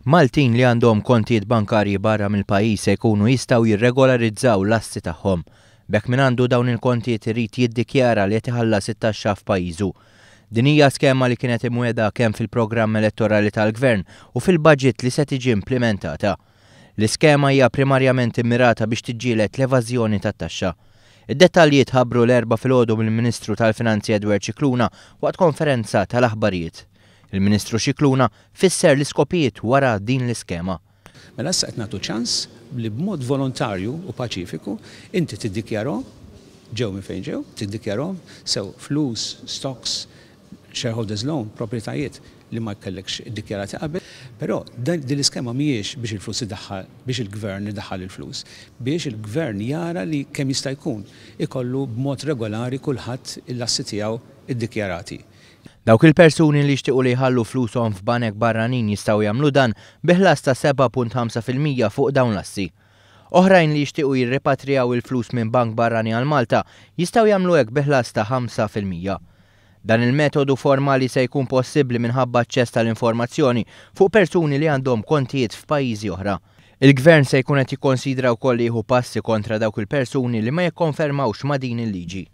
Maltin li għandhom kontijiet bankarji barra mill-pajjiż se jkunu jistgħu jirregolarizzaw l-assi tagħhom. Bekk min għandu dawn il-kontijiet irid jiddikjara li qed iħallas it-taxxa f'pajjiżu. Din hija skema li kienet imwiegħda kemm fil-programm elettorali tal-Gvern u fil-budget li se tiġi implementata. L-iskema hija primarjament immirata biex tiġġieled l-evażjoni tat-taxxa. Id-dettalji tħabbru l-erba' filgħodu mill-Ministru tal-Finanzi Edward Scicluna waqt konferenza tal-aħbarijiet. Il-Ministru Scicluna fisser l-iskopijiet wara din l-iskema. Mela issa qed nagħtu ċans li b'mod volontarju u paċifiku inti tiddikjarahom ġew minn fejn ġew, tiddikjarahom sew flus, stocks, shareholders loan, proprjetajiet li ma kellekx iddikjarati qabel, però din l-iskema mhijiex biex il-flus iddaħħal biex il-gvern iddaħħal il-flus, biex il-gvern jara li kemm jista' jkun ikollu b'mod regolari kulħadd il-assi tiegħu iddikjarati. Dawk il-persuni li jixtiequ li jħallu flushom f'banek barranin jistgħu jagħmlu dan bi ħlas ta' 7.5% fuq dawn l-assi. Oħrajn li jixtiequ jirrepatrijaw il-flus minn bank barrani għal Malta jistgħu jagħmlu hekk bi ħlas ta' 5%. Dan il-metodu formali se jkun possibbli minħabba aċċess tal-informazzjoni fuq persuni li għandhom kontijiet f'pajjiżi oħra. Il-Gvern se jkun qed jikkonsidra wkoll jieħu passi kontra dawk il-persuni li ma jikkonfermawx ma' din il-liġi.